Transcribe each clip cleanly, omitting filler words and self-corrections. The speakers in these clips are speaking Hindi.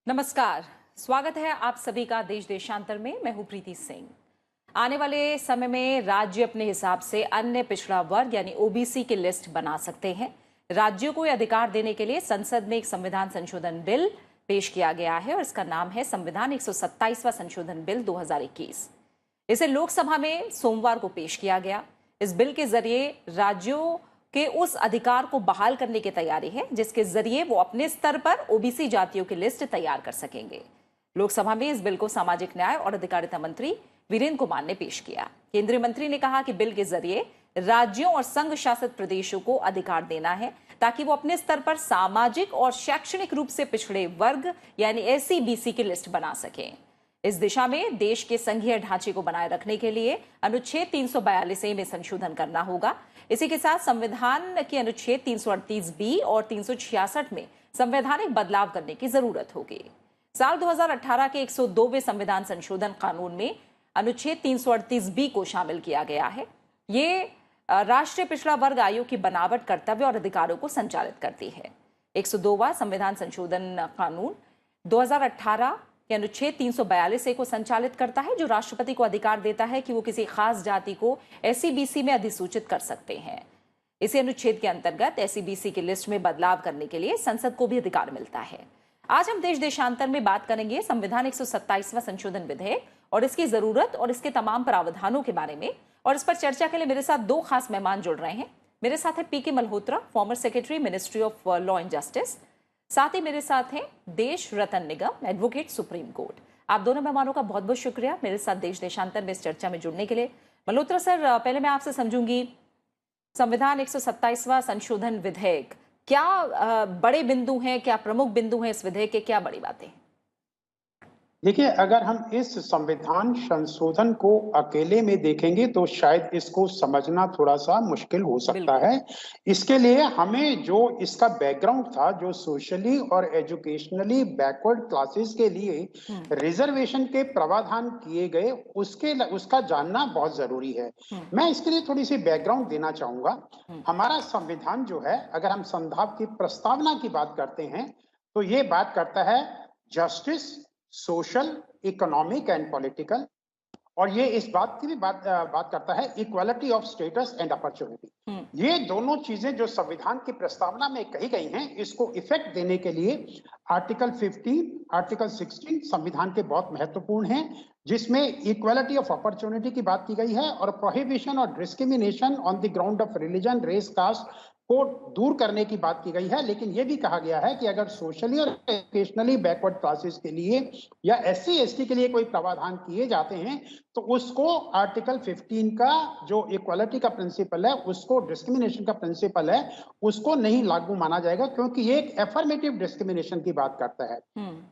नमस्कार। स्वागत है आप सभी का देश देशांतर में। मैं हूं प्रीति सिंह। आने वाले समय में राज्य अपने हिसाब से अन्य पिछड़ा वर्ग यानी ओबीसी की लिस्ट बना सकते हैं। राज्यों को यह अधिकार देने के लिए संसद में एक संविधान संशोधन बिल पेश किया गया है और इसका नाम है संविधान 127वां संशोधन बिल 2021। इसे लोकसभा में सोमवार को पेश किया गया। इस बिल के जरिए राज्यों के उस अधिकार को बहाल करने की तैयारी है जिसके जरिए वो अपने स्तर पर ओबीसी जातियों की लिस्ट तैयार कर सकेंगे। लोकसभा में इस बिल को सामाजिक न्याय और अधिकारिता मंत्री वीरेंद्र कुमार ने पेश किया। केंद्रीय मंत्री ने कहा कि बिल के जरिए राज्यों और संघ शासित प्रदेशों को अधिकार देना है ताकि वो अपने स्तर पर सामाजिक और शैक्षणिक रूप से पिछड़े वर्ग यानी एससी बीसी की लिस्ट बना सकें। इस दिशा में देश के संघीय ढांचे को बनाए रखने के लिए अनुच्छेद 342A में संशोधन करना होगा। इसी के साथ संविधान के अनुच्छेद 338B और 366 में संवैधानिक बदलाव करने की जरूरत होगी। साल 2018 के 102वें संविधान संशोधन कानून में अनुच्छेद 338B को शामिल किया गया है। ये राष्ट्रीय पिछड़ा वर्ग आयोग की बनावट, कर्तव्य और अधिकारों को संचालित करती है। 102वां संविधान संशोधन कानून 2018 के अनुच्छेद 342A को संचालित करता है, जो राष्ट्रपति को अधिकार देता है कि वो किसी खास जाति को एससी बीसी में अधिसूचित कर सकते हैं। इसी अनुच्छेद के अंतर्गत एससी बीसी की लिस्ट में बदलाव करने के लिए संसद को भी अधिकार मिलता है। आज हम देश देशांतर में बात करेंगे संविधान 127वां संशोधन विधेयक और इसकी जरूरत और इसके तमाम प्रावधानों के बारे में। और इस पर चर्चा के लिए मेरे साथ दो खास मेहमान जुड़ रहे हैं। मेरे साथ है PK Malhotra, former secretary ministry of law and justice. साथ ही मेरे साथ हैं Desh Ratan Nigam, advocate supreme court. आप दोनों मेहमानों का बहुत बहुत शुक्रिया मेरे साथ देश देशांतर में इस चर्चा में जुड़ने के लिए। मल्होत्रा सर, पहले मैं आपसे समझूंगी, संविधान 127वां संशोधन विधेयक, क्या बड़े बिंदु हैं, क्या प्रमुख बिंदु हैं इस विधेयक के, क्या बड़ी बातें हैं? देखिए, अगर हम इस संविधान संशोधन को अकेले में देखेंगे तो शायद इसको समझना थोड़ा सा मुश्किल हो सकता है। इसके लिए हमें जो इसका बैकग्राउंड था, जो सोशली और एजुकेशनली बैकवर्ड क्लासेस के लिए रिजर्वेशन के प्रावधान किए गए, उसका जानना बहुत जरूरी है। मैं इसके लिए थोड़ी सी बैकग्राउंड देना चाहूंगा। हमारा संविधान जो है, अगर हम संविधान की प्रस्तावना की बात करते हैं तो ये बात करता है justice, social, economic and political, और ये इस बात की भी बात करता है equality of status and opportunity. ये दोनों चीजें जो संविधान की प्रस्तावना में कही गई हैं, इसको इफेक्ट देने के लिए आर्टिकल 15, आर्टिकल 16 संविधान के बहुत महत्वपूर्ण हैं, जिसमें इक्वालिटी ऑफ अपॉर्चुनिटी की बात की गई है और प्रोहिबिशन और discrimination on the ground of religion, race, caste को दूर करने की बात की गई है। लेकिन यह भी कहा गया है कि अगर सोशली और एजुकेशनली बैकवर्ड क्लासेस के लिए या एससी एसटी के लिए कोई प्रावधान किए जाते हैं तो उसको आर्टिकल 15 का जो इक्वालिटी का प्रिंसिपल है, उसको डिस्क्रिमिनेशन का प्रिंसिपल है, उसको नहीं लागू माना जाएगा, क्योंकि ये एक एफर्मेटिव डिस्क्रिमिनेशन की बात करता है।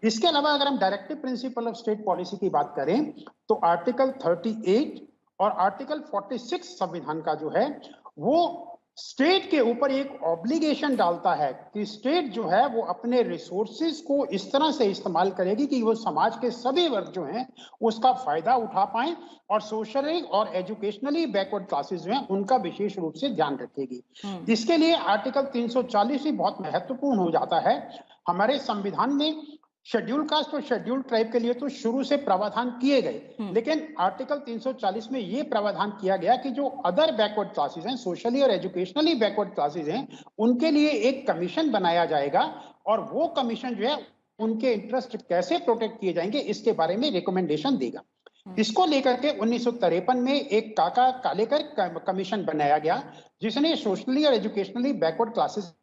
इसके अलावा अगर हम directive principle of state policy की बात करें तो आर्टिकल 38 और आर्टिकल 46 संविधान का जो है वो स्टेट के ऊपर एक ऑब्लिगेशन डालता है कि स्टेट जो है वो अपने रिसोर्सेज को इस तरह से इस्तेमाल करेगी कि वो समाज के सभी वर्ग जो हैं उसका फायदा उठा पाए और सोशली और एजुकेशनली बैकवर्ड क्लासेस जो हैं उनका विशेष रूप से ध्यान रखेगी। इसके लिए आर्टिकल 340 भी बहुत महत्वपूर्ण हो जाता है। हमारे संविधान में शेड्यूल कास्ट और शेड्यूल ट्राइब के लिए तो शुरू से प्रावधान किए गए, लेकिन आर्टिकल 340 में ये प्रावधान किया गया कि जो अदर बैकवर्ड क्लासेस हैं, सोशली और एजुकेशनली बैकवर्ड क्लासेस हैं, उनके लिए एक कमीशन बनाया जाएगा और वो कमीशन जो है उनके इंटरेस्ट कैसे प्रोटेक्ट किए जाएंगे इसके बारे में रिकमेंडेशन देगा। इसको लेकर के 1953 में एक काका कालेकर कमीशन बनाया गया, जिसने सोशली और एजुकेशनली बैकवर्ड क्लासेस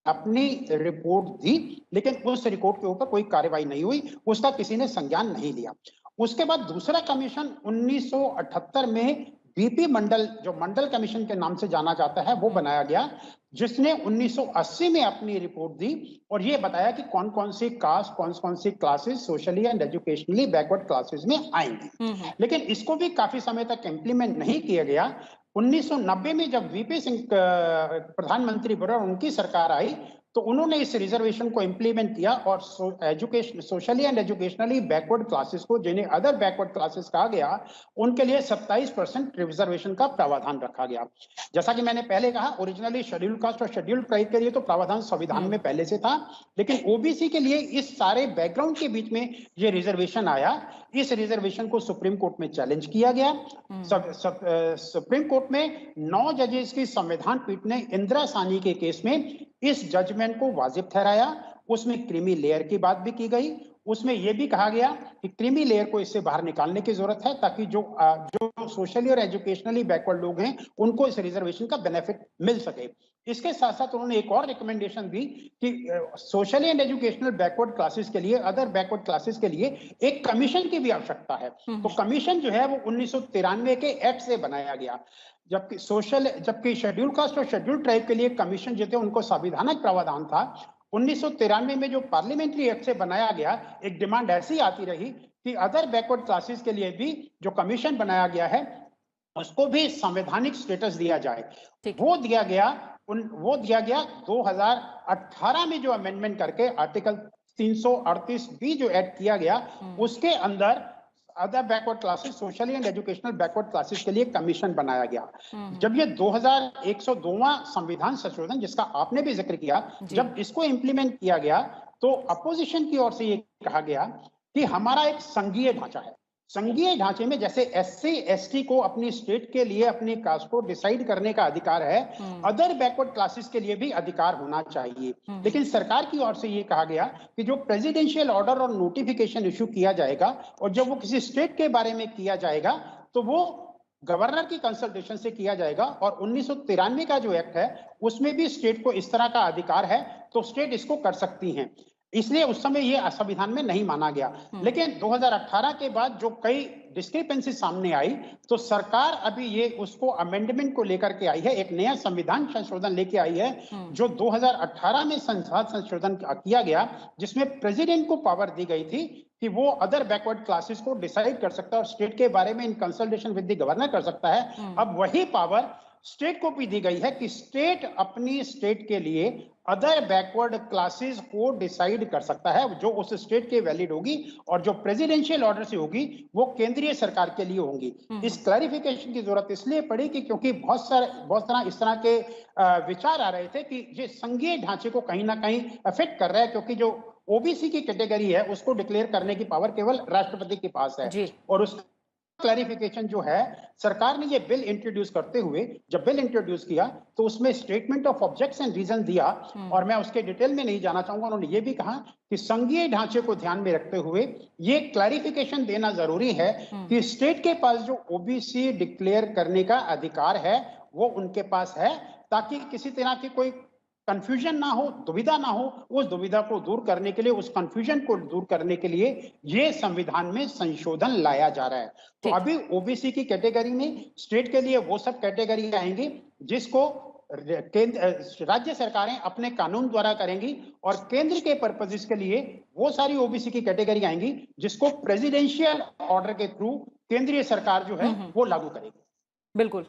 अपनी रिपोर्ट दी, लेकिन उस रिपोर्ट के ऊपर कोई कार्रवाई नहीं हुई, उसका किसी ने संज्ञान नहीं लिया। उसके बाद दूसरा कमीशन 1978 में बीपी मंडल, जो मंडल कमीशन के नाम से जाना जाता है, वो बनाया गया, जिसने 1980 में अपनी रिपोर्ट दी और ये बताया कि कौन कौन सी कास्ट, कौन कौन सी classes socially and educationally backward classes में आएंगी। लेकिन इसको भी काफी समय तक इम्प्लीमेंट नहीं किया गया। 1990 में जब वीपी सिंह प्रधानमंत्री बने और उनकी सरकार आई तो उन्होंने इस रिजर्वेशन को इंप्लीमेंट किया और socially and educationally backward classes को, जिन्हें अदर बैकवर्ड क्लासेस कहा गया, उनके लिए 27% रिजर्वेशन का प्रावधान रखा गया। जैसा कि मैंने पहले कहा, ओरिजिनली शेड्यूल्ड कास्ट और शेड्यूल्ड ट्राइब के लिए तो प्रावधान संविधान में पहले से था, लेकिन ओबीसी के लिए इस सारे बैकग्राउंड के बीच में ये रिजर्वेशन आया। इस रिजर्वेशन को सुप्रीम कोर्ट में चैलेंज किया गया। सुप्रीम कोर्ट में 9 जजेस की संविधान पीठ ने इंदिरा साहनी के केस में इस जजमेंट को वाजिब ठहराया। उसमें क्रीमी लेयर की बात भी की गई। उसमें यह भी कहा गया कि क्रीमी लेयर को इससे बाहर निकालने की जरूरत है, ताकि जो सोशली और एजुकेशनली बैकवर्ड लोग हैं उनको इस रिजर्वेशन का बेनिफिट मिल सके। इसके साथ साथ उन्होंने एक और रिकमेंडेशन दी कि socially and educational backward classes के लिए, अदर बैकवर्ड क्लासेस के लिए एक कमीशन की भी आवश्यकता है। तो कमीशन जो है वो 1993 के एक्ट से बनाया गया। जबकि शेड्यूल कास्ट और शेड्यूल ट्राइब के लिए कमीशन जो थे उनको संविधानिक प्रावधान था। 1993 में जो पार्लियामेंट्री एक्ट से बनाया गया, एक डिमांड ऐसी आती रही कि अदर बैकवर्ड क्लासेस के लिए भी जो कमीशन बनाया गया है उसको भी संवैधानिक स्टेटस दिया जाए। वो दिया गया 2018 में जो अमेंडमेंट करके आर्टिकल 338 बी जो ऐड किया गया, उसके अंदर other backward classes, socially and educational backward classes के लिए कमीशन बनाया गया। जब ये 2102वां संविधान संशोधन, जिसका आपने भी जिक्र किया, जब इसको इंप्लीमेंट किया गया तो अपोजिशन की ओर से ये कहा गया कि हमारा एक संघीय ढांचा है। संघीय ढांचे में जैसे एससी एसटी को अपनी स्टेट के लिए अपनी कास्ट को डिसाइड करने का अधिकार है, अदर बैकवर्ड क्लासेस के लिए भी अधिकार होना चाहिए। लेकिन सरकार की ओर से ये कहा गया कि जो प्रेसिडेंशियल ऑर्डर और नोटिफिकेशन इशू किया जाएगा और जब वो किसी स्टेट के बारे में किया जाएगा तो वो गवर्नर की कंसल्टेशन से किया जाएगा। और 1993 का जो एक्ट है उसमें भी स्टेट को इस तरह का अधिकार है, तो स्टेट इसको कर सकती हैं। इसलिए उस समय ये संविधान में नहीं माना गया। लेकिन 2018 के बाद जो कई डिस्क्रिपेंसी सामने आई, तो सरकार अभी ये उसको अमेंडमेंट को लेकर के आई है, एक नया संविधान संशोधन लेके आई है जो 2018 में संसद संशोधन किया गया, जिसमें प्रेसिडेंट को पावर दी गई थी कि वो अदर बैकवर्ड क्लासेस को डिसाइड कर सकता है और स्टेट के बारे में in consultation with the governor कर सकता है। अब वही पावर स्टेट को भी दी गई है कि स्टेट अपनी स्टेट के लिए अदर बैकवर्ड क्लासेस को डिसाइड कर सकता है, जो उस स्टेट के वैलिड होगी, और जो प्रेसिडेंशियल ऑर्डर से होगी वो केंद्रीय सरकार के लिए होंगी। इस क्लैरिफिकेशन की जरूरत इसलिए पड़ी कि क्योंकि बहुत सारा इस तरह के विचार आ रहे थे कि ये संघीय ढांचे को कहीं ना कहीं अफेक्ट कर रहा है, क्योंकि जो ओबीसी की कैटेगरी है उसको डिक्लेयर करने की पावर केवल राष्ट्रपति के पास है। और उस क्लैरिफिकेशन जो है, सरकार ने ये बिल इंट्रोड्यूस करते हुए, जब बिल इंट्रोड्यूस किया तो उसमें statement of objects and reason दिया, और मैं उसके डिटेल में नहीं जाना चाहूंगा। उन्होंने ये भी कहा कि संघीय ढांचे को ध्यान में रखते हुए ये क्लैरिफिकेशन देना जरूरी है कि स्टेट के पास जो ओबीसी डिक्लेयर करने का अधिकार है वो उनके पास है, ताकि किसी तरह की कोई कंफ्यूजन ना हो, दुविधा ना हो। उस दुविधा को दूर करने के लिए, उस कंफ्यूजन को दूर करने के लिए ये संविधान में संशोधन लाया जा रहा है। तो अभी ओबीसी की कैटेगरी में स्टेट के लिए वो सब कैटेगरी आएंगी जिसको राज्य सरकारें अपने कानून द्वारा करेंगी, और केंद्र के पर्पसेस के लिए वो सारी ओबीसी की कैटेगरी आएंगी जिसको प्रेसिडेंशियल ऑर्डर के थ्रू केंद्रीय सरकार जो है वो लागू करेगी। बिल्कुल।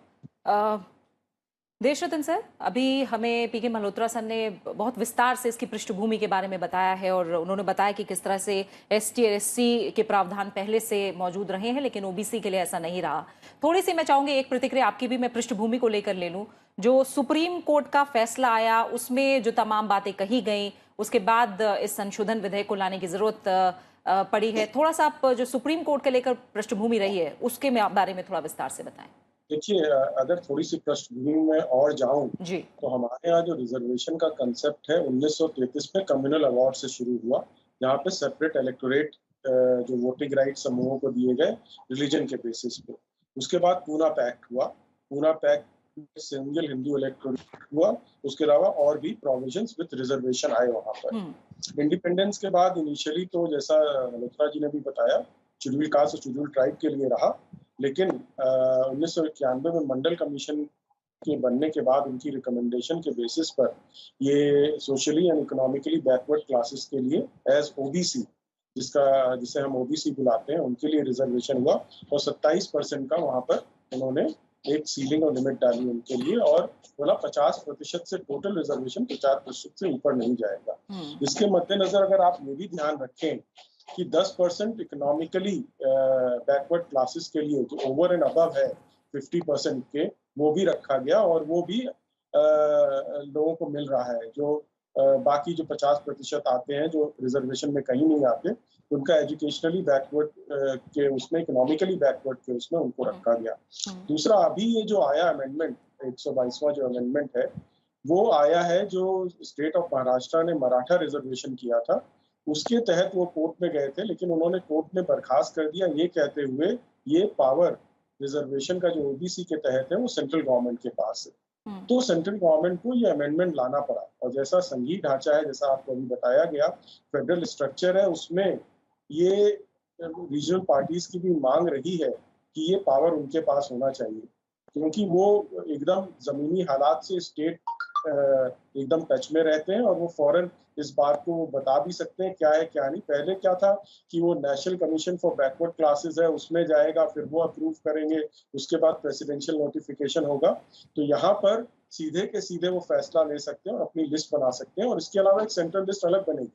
देशरत्न सर, अभी हमें पीके मल्होत्रा सर ने बहुत विस्तार से इसकी पृष्ठभूमि के बारे में बताया है, और उन्होंने बताया कि किस तरह से एसटी और एससी के प्रावधान पहले से मौजूद रहे हैं, लेकिन ओबीसी के लिए ऐसा नहीं रहा। थोड़ी सी मैं चाहूंगी एक प्रतिक्रिया आपकी भी मैं पृष्ठभूमि को लेकर ले लूं। जो सुप्रीम कोर्ट का फैसला आया उसमें जो तमाम बातें कही गई, उसके बाद इस संशोधन विधेयक को लाने की जरूरत पड़ी है। थोड़ा सा आप जो सुप्रीम कोर्ट के लेकर पृष्ठभूमि रही है उसके बारे में थोड़ा विस्तार से बताएं। देखिए, अगर थोड़ी सी पृष्ठभूमि में और जाऊं तो हमारे यहाँ जो रिजर्वेशन का कंसेप्ट है 1933 में कम्युनल अवार्ड से शुरू हुआ, जहाँ पे सेपरेट इलेक्टोरेट जो वोटिंग राइट समूहों को दिए गए रिलीजन के बेसिस पे। उसके बाद पूना पैक्ट हुआ, Poona pact single Hindu electorate हुआ। उसके अलावा और भी प्रोविजंस विद रिजर्वेशन आए वहाँ पर। इंडिपेंडेंस के बाद इनिशियली तो जैसा मल्होत्रा जी ने भी बताया, शेड्यूल कास्ट और शेड्यूल ट्राइब के लिए रहा, लेकिन 1991 में मंडल कमीशन के बनने के बाद उनकी रिकमेंडेशन के बेसिस पर ये socially and economically backward classes के लिए एज ओबीसी, जिसे हम ओबीसी बुलाते हैं, उनके लिए रिजर्वेशन हुआ और 27% का वहाँ पर उन्होंने एक सीलिंग और लिमिट डाली उनके लिए और बोला 50% से टोटल रिजर्वेशन 50% से ऊपर नहीं जाएगा। इसके मद्देनजर अगर आप ये भी ध्यान रखें कि 10% इकोनॉमिकली बैकवर्ड क्लासेस के लिए जो ओवर एंड अबव है 50% के, वो भी रखा गया और वो भी लोगों को मिल रहा है। जो बाकी जो 50% आते हैं जो रिजर्वेशन में कहीं नहीं आते, उनका एजुकेशनली बैकवर्ड के उसमें, इकोनॉमिकली बैकवर्ड के उसमें उनको रखा गया। दूसरा, अभी ये जो आया अमेंडमेंट 122वां जो अमेंडमेंट है, वो आया है जो स्टेट ऑफ महाराष्ट्र ने मराठा रिजर्वेशन किया था, उसके तहत वो कोर्ट में गए थे, लेकिन उन्होंने कोर्ट ने बर्खास्त कर दिया ये कहते हुए ये पावर रिजर्वेशन का जो ओबीसी के तहत है वो सेंट्रल गवर्नमेंट के पास है। तो सेंट्रल गवर्नमेंट को ये अमेंडमेंट लाना पड़ा और जैसा संघीय ढांचा है, जैसा आपको अभी बताया गया, फेडरल स्ट्रक्चर है, उसमें ये रीजनल पार्टीज की भी मांग रही है कि ये पावर उनके पास होना चाहिए, क्योंकि वो एकदम जमीनी हालात से स्टेट एकदम टच में रहते हैं और वो फौरन इस बात को बता भी सकते हैं क्या है क्या नहीं। पहले क्या था कि वो national commission for backward classes है उसमें जाएगा, फिर वो अप्रूव करेंगे, उसके बाद प्रेसिडेंशियल नोटिफिकेशन होगा। तो यहाँ पर सीधे के सीधे वो फैसला ले सकते हैं और अपनी लिस्ट बना सकते हैं और इसके अलावा एक सेंट्रल लिस्ट अलग बनेगी,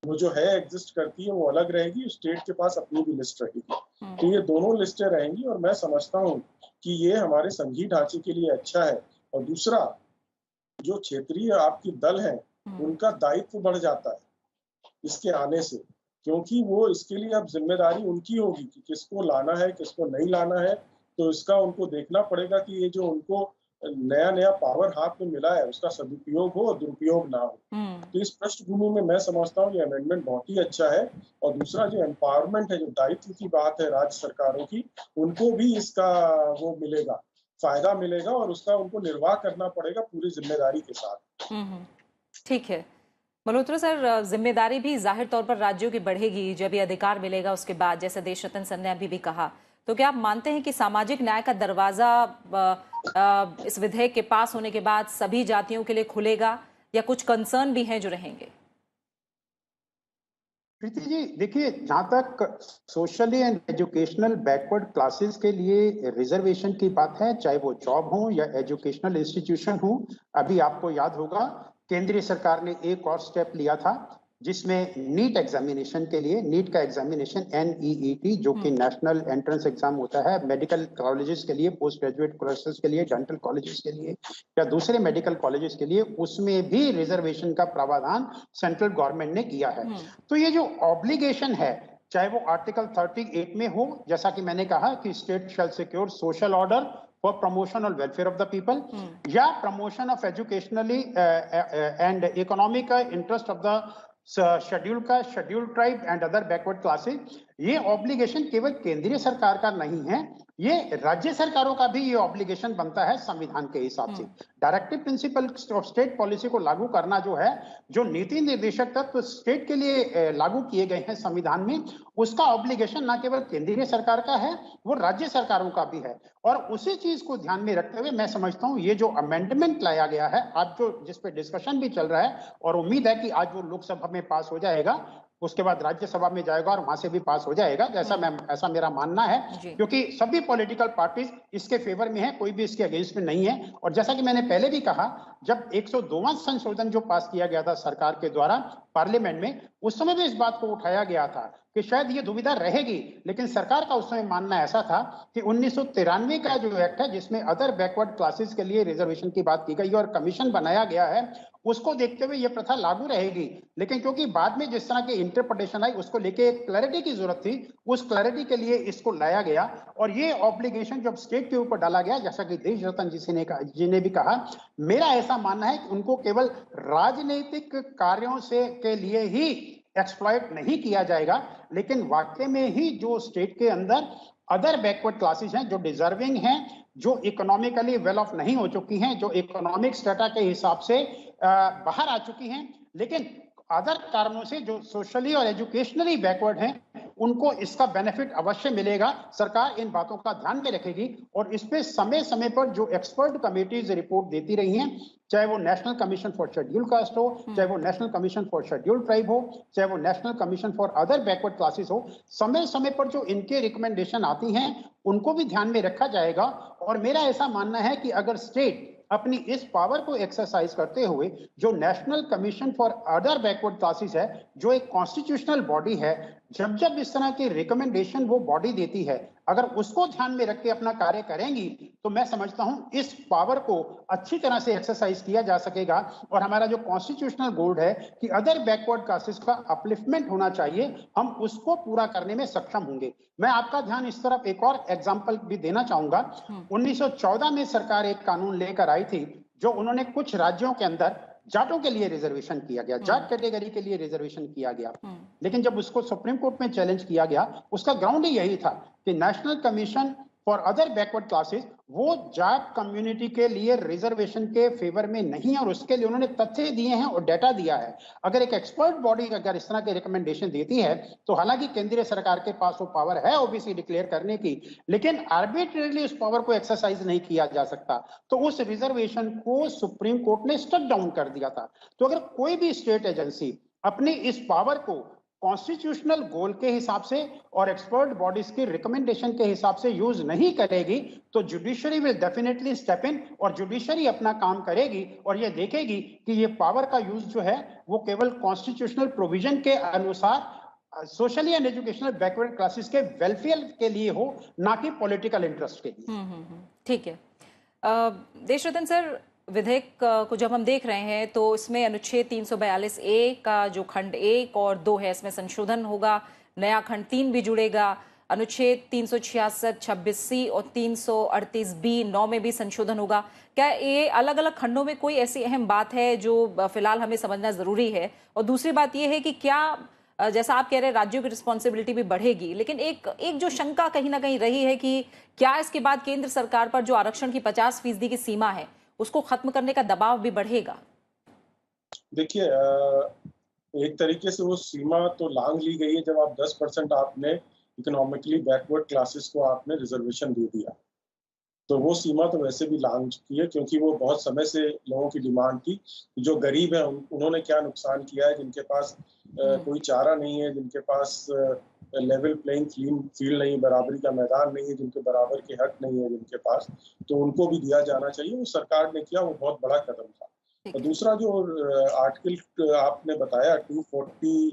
वो जो है एग्जिस्ट करती है वो अलग रहेगी, स्टेट के पास अपनी भी लिस्ट रहेगी। तो ये दोनों लिस्टें रहेंगी और मैं समझता हूँ कि ये हमारे संघीय ढांचे के लिए अच्छा है। और दूसरा, जो क्षेत्रीय आपकी दल है उनका दायित्व बढ़ जाता है इसके आने से, क्योंकि वो इसके लिए अब जिम्मेदारी उनकी होगी कि किसको लाना है किसको नहीं लाना है। तो इसका उनको देखना पड़ेगा कि ये जो उनको नया नया पावर हाथ में मिला है उसका सदुपयोग हो और दुरुपयोग ना हो। तो इस पृष्ठभूमि में मैं समझता हूँ ये अमेंडमेंट बहुत ही अच्छा है। और दूसरा, जो एम्पावरमेंट है, जो दायित्व की बात है राज्य सरकारों की, उनको भी इसका वो मिलेगा, फायदा मिलेगा और उसका उनको निर्वाह करना पड़ेगा पूरी जिम्मेदारी के साथ। ठीक है मल्होत्रा सर, जिम्मेदारी भी जाहिर तौर पर राज्यों की बढ़ेगी जब ये अधिकार मिलेगा उसके बाद, जैसे देशरत्न सर ने अभी भी कहा। तो क्या आप मानते हैं कि सामाजिक न्याय का दरवाजा इस विधेयक के पास होने के बाद सभी जातियों के लिए खुलेगा या कुछ कंसर्न भी हैं जो रहेंगे? प्रीति जी, देखिए, जहां तक socially and educational backward classes के लिए रिजर्वेशन की बात है, चाहे वो जॉब हो या एजुकेशनल इंस्टीट्यूशन हो, अभी आपको याद होगा केंद्रीय सरकार ने एक और स्टेप लिया था जिसमें नीट एग्जामिनेशन के लिए, नीट का एग्जामिनेशन NEET जो कि नेशनल एंट्रेंस एग्जाम होता है मेडिकल कॉलेजेस के लिए, पोस्ट ग्रेजुएट कोर्सेज के लिए, डेंटल कॉलेजेस के लिए या दूसरे मेडिकल कॉलेजेस के लिए, उसमें भी रिजर्वेशन का प्रावधान सेंट्रल गवर्नमेंट ने किया है। तो ये जो ऑब्लिगेशन है, चाहे वो आर्टिकल 38 में हो, जैसा कि मैंने कहा कि state shall secure social order for promotion and welfare of the people, या promotion of educationally and economic interest of the scheduled tribe and other backward classes, ये ऑब्लिगेशन केवल केंद्रीय सरकार का नहीं है, ये राज्य सरकारों का भी ये ऑब्लिगेशन बनता है संविधान के हिसाब से। Directive principle of state policy को लागू करना जो है, जो नीति निर्देशक तत्व स्टेट के लिए लागू किए गए हैं संविधान में, उसका ऑब्लिगेशन ना केवल केंद्रीय सरकार का है, वो राज्य सरकारों का भी है। और उसी चीज को ध्यान में रखते हुए मैं समझता हूं ये जो अमेंडमेंट लाया गया है आज, जो जिस पे डिस्कशन भी चल रहा है और उम्मीद है कि आज वो लोकसभा में पास हो जाएगा, उसके बाद राज्यसभा में जाएगा और वहां से भी पास हो जाएगा, ऐसा मेरा मानना है, क्योंकि सभी पॉलिटिकल पार्टीज इसके फेवर में है, कोई भी इसके अगेंस्ट में नहीं है। और जैसा कि मैंने पहले भी कहा, जब 102वां संशोधन जो पास किया गया था सरकार के द्वारा पार्लियामेंट में, उस समय भी इस बात को उठाया गया था कि शायद ये दुविधा रहेगी, लेकिन सरकार का उस समय मानना ऐसा था कि 1993 का जो एक्ट है जिसमें अदर बैकवर्ड क्लासेस के लिए रिजर्वेशन की बात की गई और कमीशन बनाया गया है, उसको देखते हुए ये प्रथा लागू रहेगी। लेकिन क्योंकि बाद में जिस तरह की इंटरप्रिटेशन आई, उसको लेके एक क्लैरिटी की जरूरत थी, उस क्लैरिटी के लिए इसको लाया गया और ये ऑब्लिगेशन जब स्टेट के ऊपर डाला गया, जैसा कि देशरत्न जी ने भी कहा, मेरा ऐसा मानना है कि उनको केवल राजनीतिक कार्यों से के लिए ही एक्सप्लॉइट नहीं किया जाएगा, लेकिन वाकई में ही जो स्टेट के अंदर अदर बैकवर्ड क्लासेस हैं, जो डिजर्विंग हैं, जो इकोनॉमिकली वेल ऑफ नहीं हो चुकी हैं, जो इकोनॉमिक स्टेटा के हिसाब से बाहर आ चुकी हैं, लेकिन अदर कारणों से जो सोशली और एजुकेशनली बैकवर्ड हैं, उनको इसका बेनिफिट अवश्य मिलेगा। सरकार इन बातों का ध्यान में रखेगी और इस पे समय समय पर जो एक्सपर्ट कमेटीज रिपोर्ट देती रही हैं, चाहे वो national commission for scheduled caste हो, चाहे वो national commission for scheduled tribe हो, चाहे वो national commission for other backward classes हो, समय समय पर जो इनके रिकमेंडेशन आती हैं उनको भी ध्यान में रखा जाएगा। और मेरा ऐसा मानना है कि अगर स्टेट अपनी इस पावर को एक्सरसाइज करते हुए जो national commission for other backward classes है, जो एक कॉन्स्टिट्यूशनल बॉडी है, जब जब इस तरह की रिकमेंडेशन वो बॉडी देती है, अगर उसको ध्यान में रख के अपना कार्य करेंगी तो मैं समझता हूं इस पावर को अच्छी तरह से एक्सरसाइज किया जा सकेगा और हमारा जो कॉन्स्टिट्यूशनल गोल है कि अदर बैकवर्ड क्लासेस का अपलिफ्टमेंट होना चाहिए, हम उसको पूरा करने में सक्षम होंगे। मैं आपका ध्यान इस तरफ एक और एग्जाम्पल भी देना चाहूंगा। 1914 में सरकार एक कानून लेकर आई थी जो उन्होंने कुछ राज्यों के अंदर जाटों के लिए रिजर्वेशन किया गया, जाट कैटेगरी के लिए रिजर्वेशन किया गया। लेकिन जब उसको सुप्रीम कोर्ट में चैलेंज किया गया, उसका ग्राउंड ही यही था कि national commission for other backward classes वो जाट कम्युनिटी के लिए रिजर्वेशन के फेवर में नहीं है और उसके लिए उन्होंने तथ्य दिए हैं और डेटा दिया है। अगर एक एक्सपर्ट बॉडी अगर इस तरह के रिकमेंडेशन देती है तो हालांकि केंद्रीय सरकार के पास वो पावर है ओबीसी डिक्लेयर करने की, लेकिन आर्बिट्रेरली उस पावर को एक्सरसाइज नहीं किया जा सकता। तो उस रिजर्वेशन को सुप्रीम कोर्ट ने स्टक डाउन कर दिया था। तो अगर कोई भी स्टेट एजेंसी अपनी इस पावर को कॉन्स्टिट्यूशनल गोल के हिसाब से और एक्सपर्ट बॉडीज के रिकमेंडेशन के हिसाब से यूज नहीं करेगी तो judiciary will definitely step in और जुडिशरी अपना काम करेगी और ये देखेगी कि ये पावर का यूज जो है वो केवल कॉन्स्टिट्यूशनल प्रोविजन के अनुसार socially and educational backward classes के वेलफेयर के लिए हो, ना कि पॉलिटिकल इंटरेस्ट के लिए। ठीक है। देशरतन सर, विधेयक को जब हम देख रहे हैं तो इसमें अनुच्छेद 342 ए का जो खंड 1 और 2 है, इसमें संशोधन होगा, नया खंड 3 भी जुड़ेगा, अनुच्छेद 366, 26C और 338B 9 में भी संशोधन होगा। क्या ये अलग अलग खंडों में कोई ऐसी अहम बात है जो फिलहाल हमें समझना जरूरी है? और दूसरी बात ये है कि क्या, जैसा आप कह रहे हैं, राज्यों की रिस्पॉन्सिबिलिटी भी बढ़ेगी, लेकिन एक जो शंका कहीं ना कहीं रही है कि क्या इसके बाद केंद्र सरकार पर जो आरक्षण की 50% की सीमा है उसको खत्म करने का दबाव भी बढ़ेगा? देखिए, एक तरीके से वो सीमा तो लांघ ली गई है जब आप 10% आपने इकोनॉमिकली बैकवर्ड क्लासेस को आपने रिजर्वेशन दे दिया। तो वो सीमा तो वैसे भी लांघ चुकी है, क्योंकि वो बहुत समय से लोगों की डिमांड थी। जो गरीब है उन्होंने क्या नुकसान किया है, जिनके पास कोई चारा नहीं है, जिनके पास लेवल प्लेइंग फील्ड नहीं, बराबरी का मैदान नहीं है, जिनके बराबर के हक नहीं है जिनके पास, तो उनको भी दिया जाना चाहिए। वो सरकार ने किया, वो बहुत बड़ा कदम था। और दूसरा जो आर्टिकल आपने बताया 342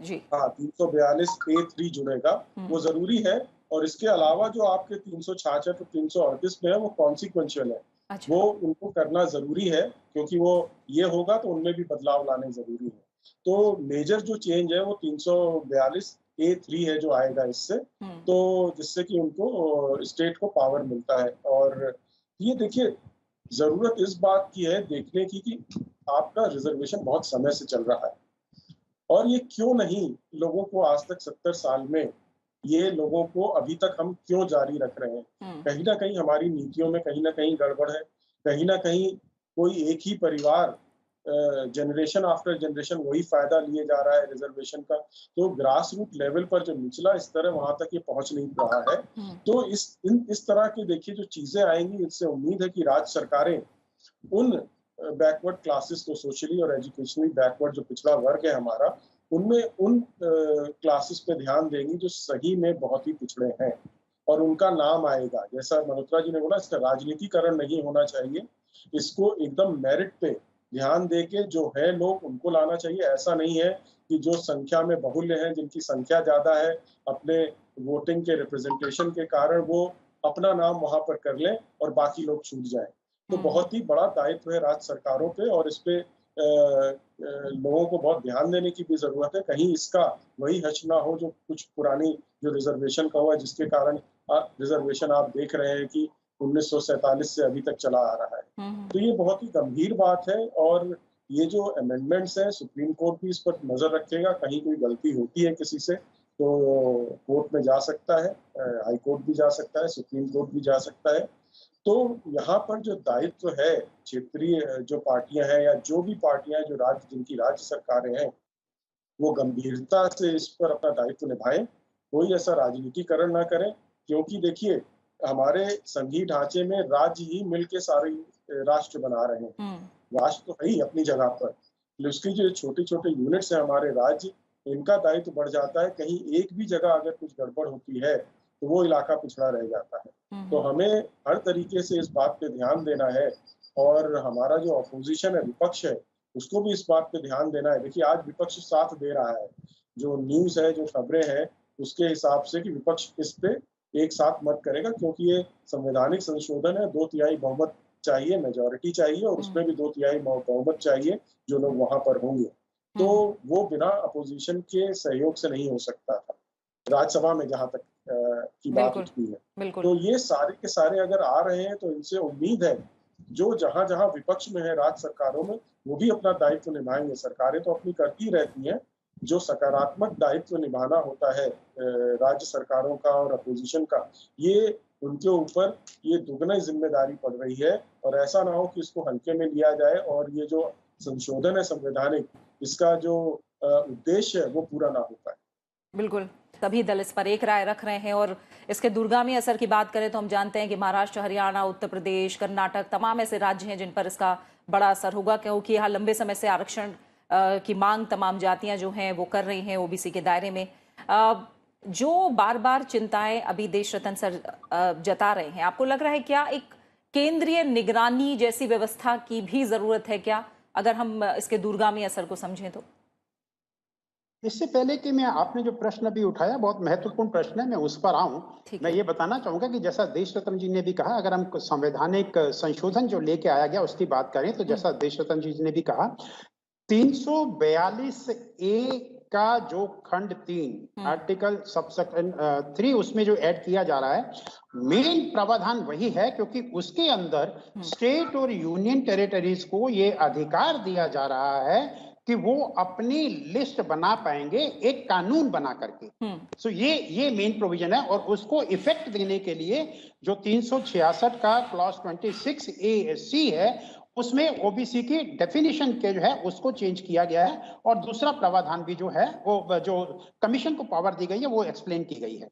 जी, हाँ 342A3 जुड़ेगा, वो जरूरी है। और इसके अलावा जो आपके 366 और 338 में है वो कॉन्सिक्वेंशियल है। अच्छा। वो उनको करना जरूरी है, क्योंकि वो ये होगा तो उनमें भी बदलाव लाने जरूरी है। तो मेजर जो चेंज है वो 342A3 है जो आएगा इससे, तो जिससे कि उनको स्टेट को पावर मिलता है। और ये देखिए, जरूरत इस बात की है देखने की कि आपका रिजर्वेशन बहुत समय से चल रहा है और ये क्यों नहीं लोगों को आज तक 70 साल में ये लोगों को अभी तक हम क्यों जारी रख रहे हैं। कहीं ना कहीं हमारी नीतियों में कहीं ना कहीं गड़बड़ है, कहीं ना कहीं कोई एक ही परिवार जनरेशन आफ्टर जनरेशन वही फायदा लिए जा रहा है रिजर्वेशन का। तो ग्रास रूट लेवल पर जो निचला स्तर है वहां तक ये पहुंच नहीं रहा है। तो इस तरह की देखिए जो चीजें आएंगी, इससे उम्मीद है कि राज्य सरकारें उन बैकवर्ड क्लासेस को, सोशली और एजुकेशनली बैकवर्ड जो पिछड़ा वर्ग है हमारा, उनमें उन क्लासेस पे ध्यान देंगी जो सही में बहुत ही पिछड़े हैं और उनका नाम आएगा। जैसा मल्होत्रा जी ने बोला, इसका राजनीतिकरण नहीं होना चाहिए, इसको एकदम मेरिट पे ध्यान देके जो है लोग उनको लाना चाहिए। ऐसा नहीं है कि जो संख्या में बहुल्य हैं, जिनकी संख्या ज्यादा है, अपने वोटिंग के रिप्रेजेंटेशन के कारण वो अपना नाम वहां पर कर लें और बाकी लोग छूट जाएं। तो बहुत ही बड़ा दायित्व है राज्य सरकारों पे और इस पे लोगों को बहुत ध्यान देने की भी जरूरत है। कहीं इसका वही हच ना हो जो कुछ पुरानी जो रिजर्वेशन का हुआ, जिसके कारण रिजर्वेशन आप देख रहे हैं कि 1947 से अभी तक चला आ रहा है। तो ये बहुत ही गंभीर बात है और ये जो अमेंडमेंट्स है, सुप्रीम कोर्ट भी इस पर नजर रखेगा। कहीं कोई गलती होती है किसी से तो कोर्ट में जा सकता है, हाई कोर्ट भी जा सकता है, सुप्रीम कोर्ट भी जा सकता है। तो यहाँ पर जो दायित्व है क्षेत्रीय जो पार्टियां हैं या जो भी पार्टियां जो जिनकी राज्य सरकारें हैं, वो गंभीरता से इस पर अपना दायित्व निभाएं, कोई ऐसा राजनीतिकरण ना करें, क्योंकि देखिए हमारे संघीय ढांचे में राज्य ही मिलके सारे राष्ट्र बना रहे हैं। राष्ट्र तो है ही अपनी जगह पर, लेकिन उसकी जो छोटे-छोटे यूनिट्स हैं हमारे राज्य, इनका दायित्व बढ़ जाता है। कहीं एक भी जगह अगर कुछ गड़बड़ होती है, तो वो इलाका पिछड़ा रह जाता है। तो हमें हर तरीके से इस बात पे ध्यान देना है और हमारा जो अपोजिशन है, विपक्ष है, उसको भी इस बात पे ध्यान देना है। देखिए आज विपक्ष साथ दे रहा है, जो न्यूज़ है, जो खबरें हैं, उसके हिसाब से कि विपक्ष इस पे एक साथ मत करेगा, क्योंकि ये संवैधानिक संशोधन है, 2/3 बहुमत चाहिए, मेजॉरिटी चाहिए और उसमें भी 2/3 बहुमत चाहिए जो लोग वहां पर होंगे। तो वो बिना अपोजिशन के सहयोग से नहीं हो सकता था, राज्यसभा में जहां तक की बात उठती है। तो ये सारे के सारे अगर आ रहे हैं तो इनसे उम्मीद है जो जहां जहां विपक्ष में है राज्य सरकारों में, वो भी अपना दायित्व निभाएंगे। सरकारें तो अपनी करती रहती हैं, जो सकारात्मक दायित्व निभाना होता है राज्य सरकारों का और अपोजिशन का, ये उनके ऊपर ये दुगनी जिम्मेदारी पड़ रही है। और ऐसा ना हो कि इसको हल्के में लिया जाए और ये जो संशोधन है संवैधानिक, इसका जो उद्देश्य है वो पूरा ना हो पाए। बिल्कुल, सभी दल इस पर एक राय रख रहे हैं और इसके दूरगामी असर की बात करें तो हम जानते हैं कि महाराष्ट्र, हरियाणा, उत्तर प्रदेश, कर्नाटक, तमाम ऐसे राज्य हैं जिन पर इसका बड़ा असर होगा, क्योंकि यहाँ लंबे समय से आरक्षण की मांग तमाम जातियां जो हैं वो कर रही हैं ओबीसी के दायरे में। जो बार बार चिंताएं अभी देश रतन सर जता रहे हैं, आपको लग रहा है क्या एक केंद्रीय निगरानी जैसी व्यवस्था की भी जरूरत है क्या, अगर हम इसके दूरगामी असर को समझें तो? इससे पहले कि मैं आपने जो प्रश्न अभी उठाया बहुत महत्वपूर्ण प्रश्न है, मैं उस पर आऊं, मैं ये बताना चाहूंगा कि जैसा देश रतन जी ने भी कहा, अगर हम संवैधानिक संशोधन जो लेके आया गया उसकी बात करें तो जैसा देश रतन जी ने भी कहा, 342A का जो खंड 3 आर्टिकल सबसेक्शन 3 उसमें जो ऐड किया जा रहा है, मेन प्रावधान वही है, क्योंकि उसके अंदर स्टेट और यूनियन टेरिटरीज को ये अधिकार दिया जा रहा है कि वो अपनी लिस्ट बना पाएंगे एक कानून बना करके। सो ये मेन प्रोविजन है और उसको इफेक्ट देने के लिए जो 366 का क्लॉज 26A(C) है, उसमें ओबीसी की डेफिनेशन के जो है उसको चेंज किया गया है और दूसरा प्रावधान भी जो है वो जो कमीशन को पावर दी गई है वो एक्सप्लेन की गई है।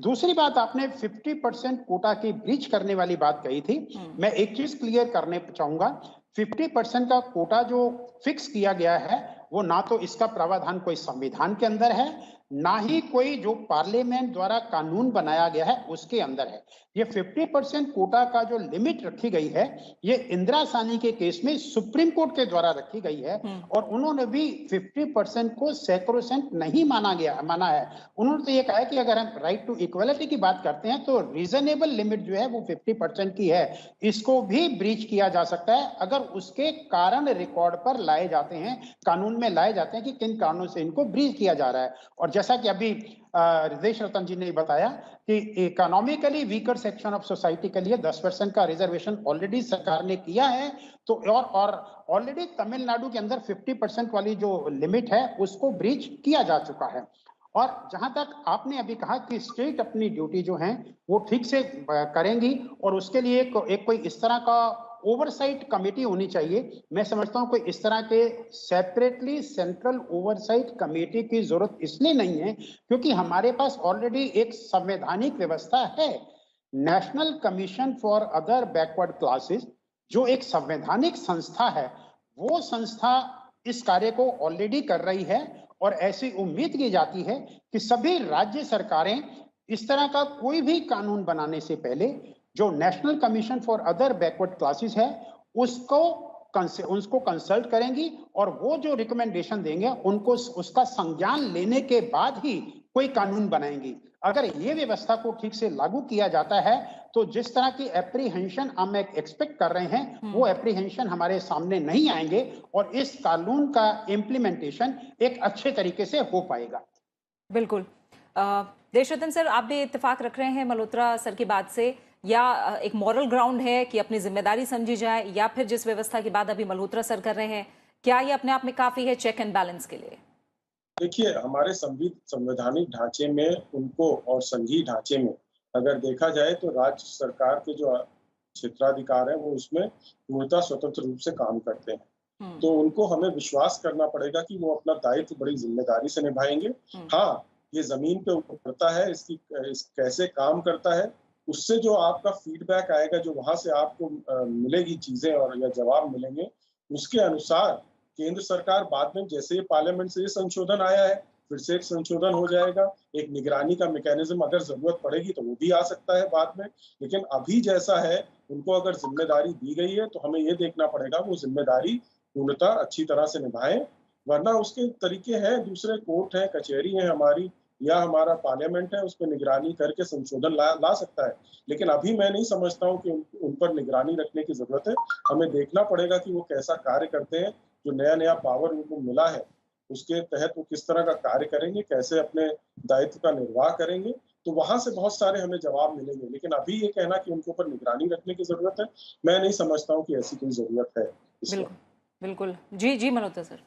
दूसरी बात, आपने 50% कोटा की ब्रीच करने वाली बात कही थी, मैं एक चीज क्लियर करने चाहूंगा, 50% का कोटा जो फिक्स किया गया है वो ना तो इसका प्रावधान कोई संविधान के अंदर है, ना ही कोई जो पार्लियामेंट द्वारा कानून बनाया गया है उसके अंदर है। ये 50% कोटा का जो लिमिट रखी गई है, ये इंदिरा साहनी के केस में सुप्रीम कोर्ट के द्वारा रखी गई है और उन्होंने भी 50% को सैक्रोसेंट नहीं माना है। उन्होंने तो ये कहा है कि अगर हम राइट टू इक्वलिटी की बात करते हैं तो रीजनेबल लिमिट जो है वो 50% की है, इसको भी ब्रीच किया जा सकता है अगर उसके कारण रिकॉर्ड पर लाए जाते हैं, कानून में लाए जाते हैं कि किन कारणों से इनको ब्रीच किया जा रहा है। और जैसा कि अभी देश रतन जी ने बताया कि economically weaker section of society के लिए 10% का रिजर्वेशन ऑलरेडी सरकार ने किया है, तो और ऑलरेडी तमिलनाडु के अंदर 50% वाली जो लिमिट है उसको ब्रीच किया जा चुका है। और जहां तक आपने अभी कहा कि स्टेट अपनी ड्यूटी जो है वो ठीक से करेंगी और उसके लिए एक कोई इस तरह का ओवरसाइट कमेटी होनी चाहिए, मैं समझता हूं कोई इस तरह के सेपरेटली सेंट्रल ओवरसाइट कमेटी की जरूरत इसलिए नहीं है क्योंकि हमारे पास ऑलरेडी एक संवैधानिक व्यवस्था है, national commission for other backward classes, जो एक संवैधानिक संस्था है, वो संस्था इस कार्य को ऑलरेडी कर रही है और ऐसी उम्मीद की जाती है कि सभी राज्य सरकारें इस तरह का कोई भी कानून बनाने से पहले जो national commission for other backward classes है उसको कंसल्ट करेंगी और वो जो रिकमेंडेशन देंगे उनको उसका संज्ञान लेने के बाद ही कोई कानून बनाएंगी। अगर ये व्यवस्था को ठीक से लागू किया जाता है तो जिस तरह की एप्रीहेंशन हम एक्सपेक्ट कर रहे हैं वो एप्रीहेंशन हमारे सामने नहीं आएंगे और इस कानून का इम्प्लीमेंटेशन एक अच्छे तरीके से हो पाएगा। बिल्कुल। देश रतन सर, आप भी इत्तेफाक रख रहे हैं मल्होत्रा सर की बात से, या एक मॉरल ग्राउंड है कि अपनी जिम्मेदारी समझी जाए, या फिर जिस व्यवस्था की बात अभी मल्होत्रा सर कर रहे हैं, क्या ये अपने आप में काफी है चेक एंड बैलेंस के लिए? देखिए, हमारे संवैधानिक ढांचे में उनको और संघीय ढांचे में अगर देखा जाए तो राज्य सरकार के जो क्षेत्राधिकार है वो उसमें पूर्णतः स्वतंत्र रूप से काम करते हैं। तो उनको हमें विश्वास करना पड़ेगा कि वो अपना दायित्व बड़ी जिम्मेदारी से निभाएंगे। हाँ, ये जमीन पे उतरता है, कैसे काम करता है, उससे जो आपका फीडबैक आएगा, जो वहां से आपको मिलेगी चीजें और या जवाब मिलेंगे, उसके अनुसार केंद्र सरकार बाद में, जैसे ही पार्लियामेंट से ये संशोधन आया है, फिर से एक संशोधन हो जाएगा। एक निगरानी का मैकेनिज्म अगर जरूरत पड़ेगी तो वो भी आ सकता है बाद में। लेकिन अभी जैसा है, उनको अगर जिम्मेदारी दी गई है तो हमें ये देखना पड़ेगा वो जिम्मेदारी पूर्णतः अच्छी तरह से निभाएं, वरना उसके तरीके हैं, दूसरे कोर्ट है, कचहरी है हमारी, या हमारा पार्लियामेंट है, उस पर निगरानी करके संशोधन ला सकता है। लेकिन अभी मैं नहीं समझता हूँ कि उन पर निगरानी रखने की जरूरत है। हमें देखना पड़ेगा कि वो कैसा कार्य करते हैं, जो नया पावर उनको मिला है उसके तहत वो किस तरह का कार्य करेंगे, कैसे अपने दायित्व का निर्वाह करेंगे। तो वहां से बहुत सारे हमें जवाब मिलेंगे। लेकिन अभी ये कहना कि उनके ऊपर निगरानी रखने की जरूरत है, मैं नहीं समझता हूँ कि ऐसी कोई जरूरत है। बिल्कुल बिल्कुल, जी Malhotra sir.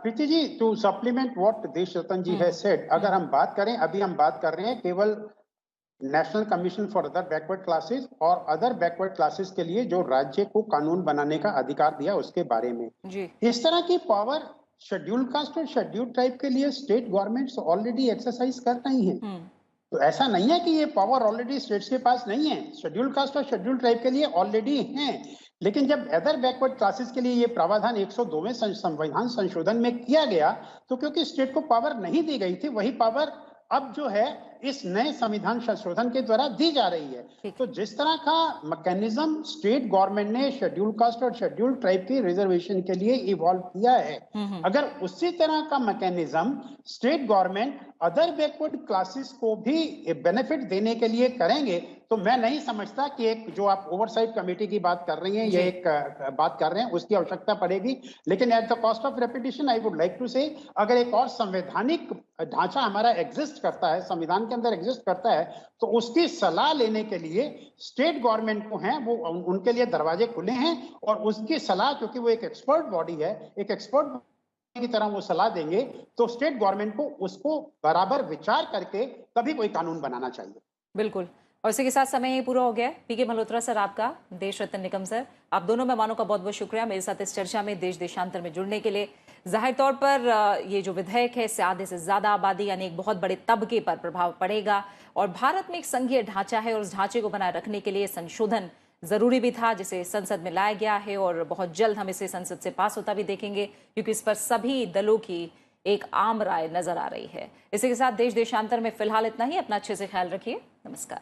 Preeti ji, to supplement what Desh Ratan ji has said, अगर हम बात करें, अभी हम बात कर रहे हैं केवल national commission for other backward classes और अदर बैकवर्ड क्लासेस के लिए जो राज्य को कानून बनाने का अधिकार दिया उसके बारे में जी। इस तरह की पावर शेड्यूल कास्ट और शेड्यूल ट्राइब के लिए स्टेट गवर्नमेंट्स ऑलरेडी एक्सरसाइज कर रही हैं। तो ऐसा नहीं है कि ये पावर ऑलरेडी स्टेट्स के पास नहीं है, शेड्यूल कास्ट और शेड्यूल ट्राइब के लिए ऑलरेडी है। लेकिन जब अदर बैकवर्ड क्लासेस के लिए ये प्रावधान 102वें संविधान संशोधन में किया गया, तो क्योंकि स्टेट को पावर नहीं दी गई थी, वही पावर अब जो है इस नए संविधान संशोधन के द्वारा दी जा रही है। तो जिस तरह का मैकेनिज्म स्टेट गवर्नमेंट ने शेड्यूल कास्ट और शेड्यूल ट्राइब की रिजर्वेशन के लिए इवॉल्व किया है, अगर उसी तरह का mechanism state government other backward classes को भी बेनिफिट देने के लिए करेंगे, तो मैं नहीं समझता कि एक जो आप ओवरसाइट कमेटी की बात कर रही हैं, ये एक बात कर रहे हैं, उसकी आवश्यकता पड़ेगी। लेकिन at the cost of repetition I would like to say, अगर एक और संवैधानिक ढांचा हमारा एग्जिस्ट करता है, संविधान के अंदर एग्जिस्ट करता है, तो उसकी सलाह लेने के लिए स्टेट गवर्नमेंट को हैं, वो उनके लिए दरवाजे खुले हैं। और उसकी सलाह, क्योंकि वो एक एक्सपर्ट बॉडी है, एक एक्सपर्ट की तरह वो सलाह देंगे, तो स्टेट गवर्नमेंट को उसको बराबर विचार करके तभी कोई कानून बनाना चाहिए। बिल्कुल। और इसी के साथ समय ही पूरा हो गया। पीके मल्होत्रा सर आपका, देश रत्न निकम सर, आप दोनों मेहमानों का बहुत बहुत शुक्रिया मेरे साथ इस चर्चा में देश देशांतर में जुड़ने के लिए। जाहिर तौर पर ये जो विधेयक है, इससे आधे से ज्यादा आबादी यानी एक बहुत बड़े तबके पर प्रभाव पड़ेगा। और भारत में एक संघीय ढांचा है और उस ढांचे को बनाए रखने के लिए संशोधन जरूरी भी था, जिसे संसद में लाया गया है और बहुत जल्द हम इसे संसद से पास होता भी देखेंगे, क्योंकि इस पर सभी दलों की एक आम राय नजर आ रही है। इसी के साथ देश देशांतर में फिलहाल इतना ही। अपना अच्छे से ख्याल रखिए। नमस्कार।